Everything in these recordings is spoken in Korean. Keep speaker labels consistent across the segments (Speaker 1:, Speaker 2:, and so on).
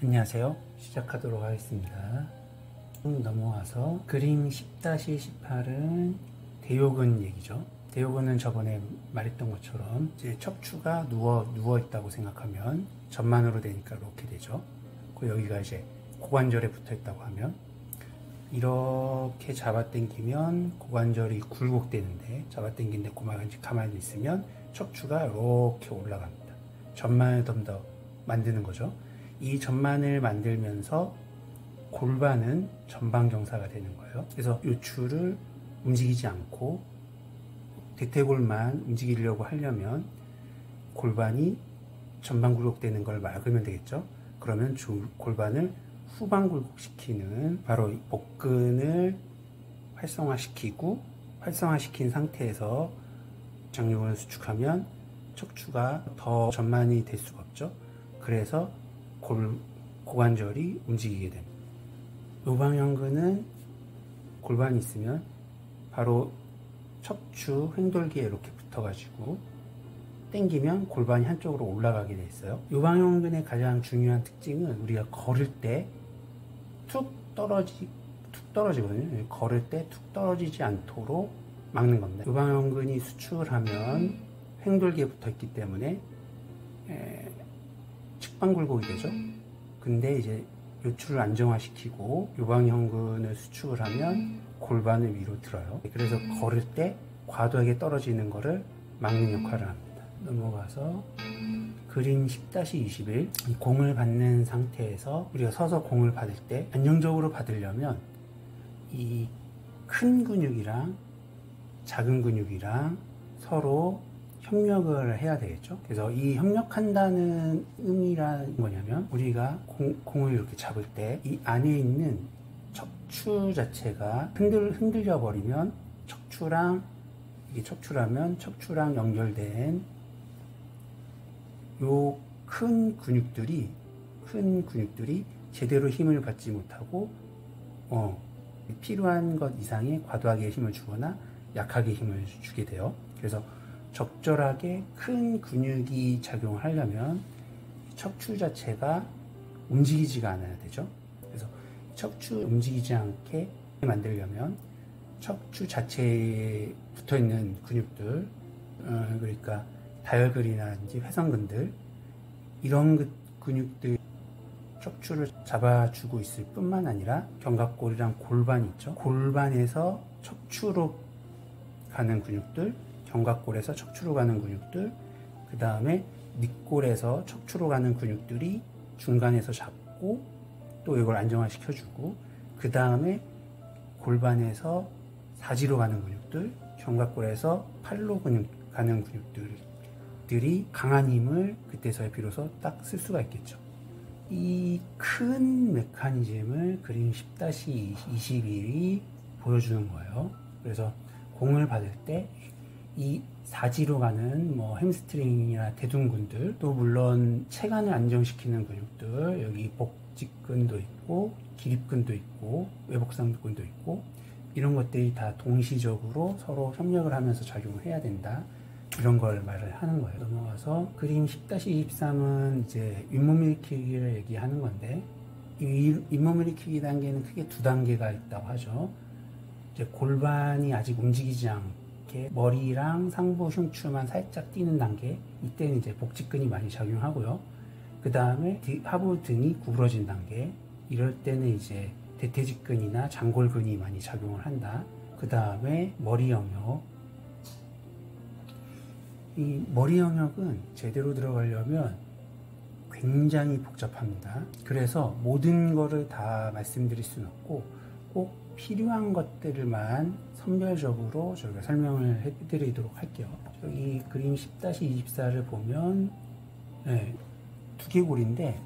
Speaker 1: 안녕하세요. 시작하도록 하겠습니다. 넘어와서 그림 10-18은 대요근 얘기죠. 대요근은 저번에 말했던 것처럼 이제 척추가 누워 있다고 생각하면 전만으로 되니까 이렇게 되죠. 여기가 이제 고관절에 붙어 있다고 하면 이렇게 잡아당기면 고관절이 굴곡되는데, 잡아당긴데 가만히 있으면 척추가 이렇게 올라갑니다. 전만을 좀 더 만드는 거죠. 이 전만을 만들면서 골반은 전방경사가 되는 거예요. 그래서 요추를 움직이지 않고 대퇴골만 움직이려고 하려면 골반이 전방 굴곡되는 걸 막으면 되겠죠. 그러면 골반을 후방 굴곡시키는, 바로 복근을 활성화시킨 상태에서 장요근을 수축하면 척추가 더 전만이 될 수가 없죠. 그래서 고관절이 움직이게 됩니다. 요방형근은 골반이 있으면 바로 척추 횡돌기에 이렇게 붙어가지고 당기면 골반이 한쪽으로 올라가게 돼 있어요. 요방형근의 가장 중요한 특징은 우리가 걸을 때 툭 떨어지거든요. 걸을 때 툭 떨어지지 않도록 막는 겁니다. 요방형근이 수축을 하면 횡돌기에 붙어 있기 때문에 측방 굴곡이 되죠. 근데 이제 요추를 안정화시키고 요방형근을 수축을 하면 골반을 위로 들어요. 그래서 걸을 때 과도하게 떨어지는 거를 막는 역할을 합니다. 넘어가서 그림 10-21, 공을 받는 상태에서 우리가 서서 공을 받을 때 안정적으로 받으려면 이 큰 근육이랑 작은 근육이랑 서로 협력을 해야 되겠죠. 그래서 이 협력한다는 의미란 뭐냐면, 우리가 공을 이렇게 잡을 때 이 안에 있는 척추 자체가 흔들려 버리면 이게 척추라면 척추랑 연결된 요 큰 근육들이 제대로 힘을 받지 못하고 필요한 것 이상의 과도하게 힘을 주거나 약하게 힘을 주게 돼요. 그래서 적절하게 큰 근육이 작용을 하려면 척추 자체가 움직이지가 않아야 되죠. 그래서 척추 움직이지 않게 만들려면 척추 자체에 붙어 있는 근육들, 그러니까 다혈근이라든지 회성근들, 이런 근육들 척추를 잡아주고 있을 뿐만 아니라 견갑골이랑 골반이 있죠. 골반에서 척추로 가는 근육들, 견갑골에서 척추로 가는 근육들, 그 다음에 밑골에서 척추로 가는 근육들이 중간에서 잡고 또 이걸 안정화시켜주고, 그 다음에 골반에서 사지로 가는 근육들, 견갑골에서 팔로 가는 근육들이 강한 힘을 그때서야 비로소 딱 쓸 수가 있겠죠. 이 큰 메커니즘을 그림 10-21이 보여주는 거예요. 그래서 공을 받을 때 이 사지로 가는 햄스트링이나 대둔근들, 또 물론 체간을 안정시키는 근육들, 여기 복직근도 있고 기립근도 있고 외복상근도 있고, 이런 것들이 다 동시적으로 서로 협력을 하면서 작용을 해야 된다, 이런 걸 말을 하는 거예요. 넘어가서 그림 10-23은 이제 윗몸 일으키기를 얘기하는 건데, 이 윗몸 일으키기 단계는 크게 두 단계가 있다고 하죠. 이제 골반이 아직 움직이지 않게 머리랑 상부 흉추만 살짝 뛰는 단계, 이때는 이제 복직근이 많이 작용하고요. 그 다음에 하부 등이 구부러진 단계, 이럴 때는 이제 대퇴직근이나 장골근이 많이 작용을 한다. 그 다음에 머리 영역. 이 머리 영역은 제대로 들어가려면 굉장히 복잡합니다. 그래서 모든 거를 다 말씀드릴 수는 없고, 꼭 필요한 것들만 선별적으로 저희가 설명을 해드리도록 할게요. 여기 그림 10-24를 보면 두개골인데,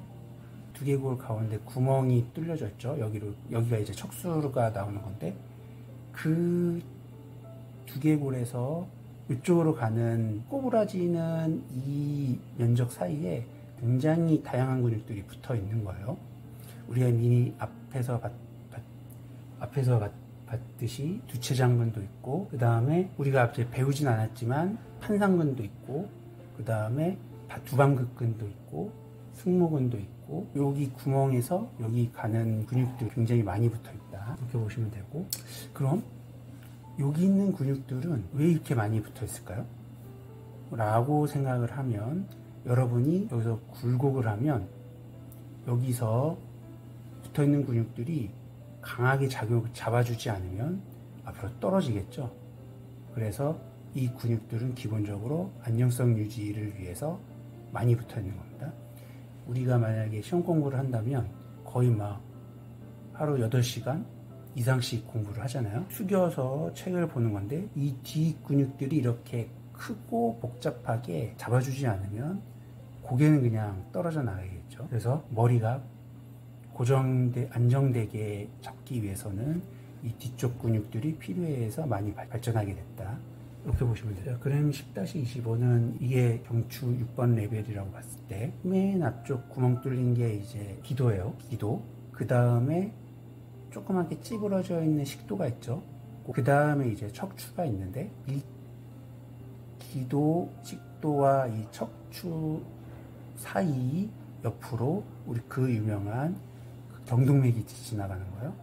Speaker 1: 두개골 가운데 구멍이 뚫려져 있죠. 여기가 이제 척수가 나오는 건데, 그 두개골에서 이쪽으로 가는 꼬부라지는 이 면적 사이에 굉장히 다양한 근육들이 붙어 있는 거예요. 우리가 미리 앞에서 봤듯이 두체장근도 있고, 그 다음에 우리가 앞에 배우진 않았지만 판상근도 있고, 그 다음에 두방극근도 있고, 승모근도 있고, 있고, 여기 구멍에서 여기 가는 근육들이 굉장히 많이 붙어 있다, 이렇게 보시면 되고, 그럼 여기 있는 근육들은 왜 이렇게 많이 붙어 있을까요? 라고 생각을 하면, 여러분이 여기서 굴곡을 하면 여기서 붙어 있는 근육들이 강하게 작용을 잡아주지 않으면 앞으로 떨어지겠죠. 그래서 이 근육들은 기본적으로 안정성 유지를 위해서 많이 붙어 있는 겁니다. 우리가 만약에 시험 공부를 한다면 거의 막 하루 8시간 이상씩 공부를 하잖아요. 숙여서 책을 보는 건데, 이 뒤 근육들이 이렇게 크고 복잡하게 잡아주지 않으면 고개는 그냥 떨어져 나가겠죠. 그래서 머리가 안정되게 잡기 위해서는 이 뒤쪽 근육들이 필요해서 많이 발전하게 됐다, 이렇게 보시면 돼요. 그램 10-25는 이게 경추 6번 레벨이라고 봤을 때 맨 앞쪽 구멍 뚫린 게 이제 기도예요. 기도. 그 다음에 조그맣게 찌부러져 있는 식도가 있죠. 그 다음에 이제 척추가 있는데, 이 기도, 식도와 이 척추 사이 옆으로 우리 그 유명한 경동맥이 지나가는 거예요.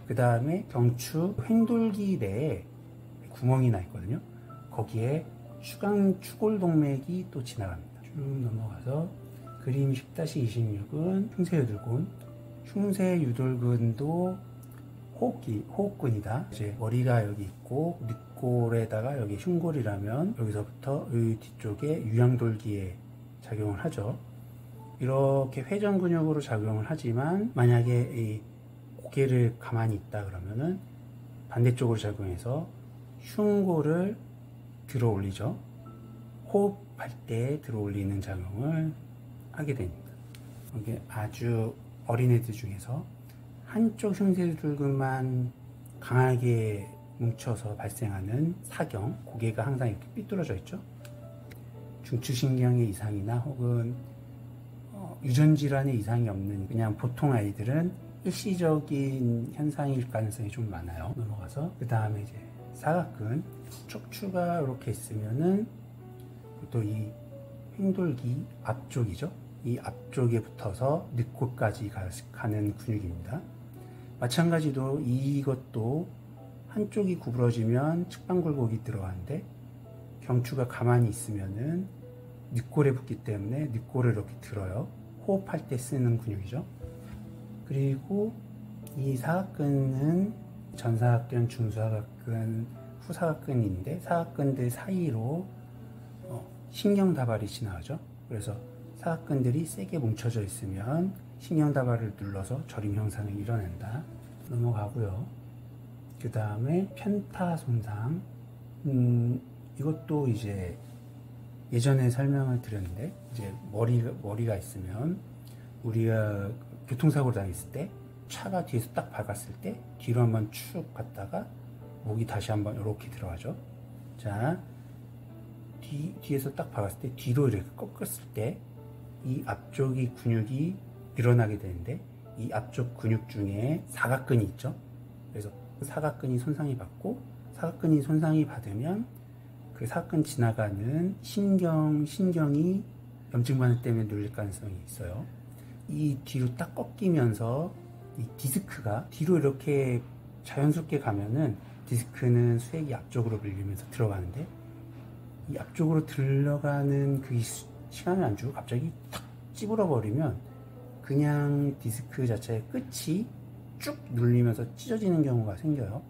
Speaker 1: 그 다음에 경추 횡돌기 내에 구멍이 나 있거든요. 거기에 추골동맥이 또 지나갑니다. 쭉 넘어가서 그림 10-26은 흉쇄유돌근. 흉쇄유돌근도 호흡근이다. 이제 머리가 여기 있고 늑골에다가 여기 흉골이라면 여기서부터 이 뒤쪽에 유양돌기에 작용을 하죠. 이렇게 회전 근육으로 작용을 하지만, 만약에 이 고개를 가만히 있다 그러면은 반대쪽으로 작용해서 흉골을 들어 올리죠. 호흡할 때 들어 올리는 작용을 하게 됩니다. 이게 아주 어린애들 중에서 한쪽 흉쇄유돌근만 강하게 뭉쳐서 발생하는 사경, 고개가 항상 이렇게 삐뚤어져 있죠. 중추신경의 이상이나 혹은 유전질환의 이상이 없는 그냥 보통 아이들은 일시적인 현상일 가능성이 좀 많아요. 넘어가서 그 다음에 이제 사각근, 척추가 이렇게 있으면은 또 이 횡돌기 앞쪽이죠. 이 앞쪽에 붙어서 늑골까지 가는 근육입니다. 마찬가지로 이것도 한쪽이 구부러지면 측방굴곡이 들어가는데, 경추가 가만히 있으면은 늑골에 붙기 때문에 늑골을 이렇게 들어요. 호흡할 때 쓰는 근육이죠. 그리고 이 사각근은 전사각근, 중사각근, 후사각근인데, 사각근들 사이로 신경다발이 지나가죠. 그래서 사각근들이 세게 뭉쳐져 있으면 신경다발을 눌러서 저림 현상을 이뤄낸다. 넘어가고요. 그 다음에 편타 손상. 이것도 이제 예전에 설명을 드렸는데, 이제 머리가 있으면 우리가 교통사고를 당했을 때 차가 뒤에서 딱 박았을 때 뒤로 한번 축 갔다가 목이 다시 한번 이렇게 들어가죠. 자, 뒤에서 딱 박았을 때 뒤로 이렇게 꺾었을 때 이 앞쪽이 근육이 늘어나게 되는데, 이 앞쪽 근육 중에 사각근이 있죠. 그래서 사각근이 손상이 받고, 사각근이 손상이 받으면 그 사각근 지나가는 신경이 염증 반응 때문에 눌릴 가능성이 있어요. 이 뒤로 딱 꺾이면서 이 디스크가 뒤로 이렇게 자연스럽게 가면은 디스크는 수액이 앞쪽으로 밀리면서 들어가는데, 이 앞쪽으로 들어가는 그 시간을 안 주고 갑자기 탁 찌부러 버리면 그냥 디스크 자체의 끝이 쭉 눌리면서 찢어지는 경우가 생겨요.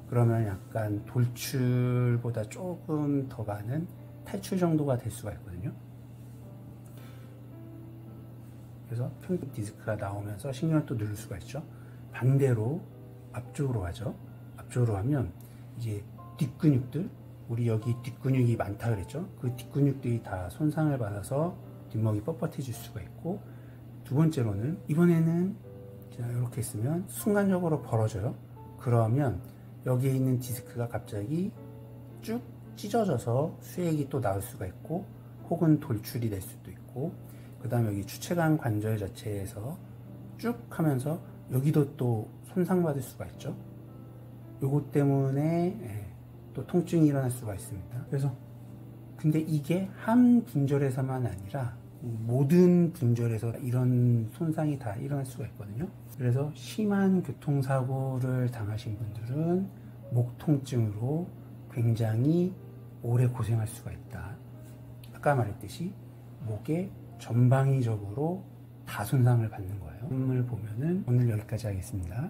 Speaker 1: 그러면 약간 돌출보다 조금 더 많은 탈출 정도가 될 수가 있거든요. 그래서 평균 디스크가 나오면서 신경을 또 누를 수가 있죠. 반대로 앞쪽으로 가죠. 앞쪽으로 가면 이제 뒷근육들, 우리 여기 뒷근육이 많다 그랬죠. 그 뒷근육들이 다 손상을 받아서 뒷목이 뻣뻣해질 수가 있고, 두 번째로는 이번에는 이렇게 있으면 순간적으로 벌어져요. 그러면 여기에 있는 디스크가 갑자기 쭉 찢어져서 수액이 또 나올 수가 있고, 혹은 돌출이 될 수도 있고, 그 다음에 여기 주체관 관절 자체에서 쭉 하면서 여기도 또 손상받을 수가 있죠. 요것 때문에 또 통증이 일어날 수가 있습니다. 그래서 근데 이게 한 분절에서만 아니라 모든 분절에서 이런 손상이 다 일어날 수가 있거든요. 그래서 심한 교통사고를 당하신 분들은 목 통증으로 굉장히 오래 고생할 수가 있다. 아까 말했듯이 목에 전방위적으로 다 손상을 받는 거예요. 을 보면은 오늘 여기까지 하겠습니다.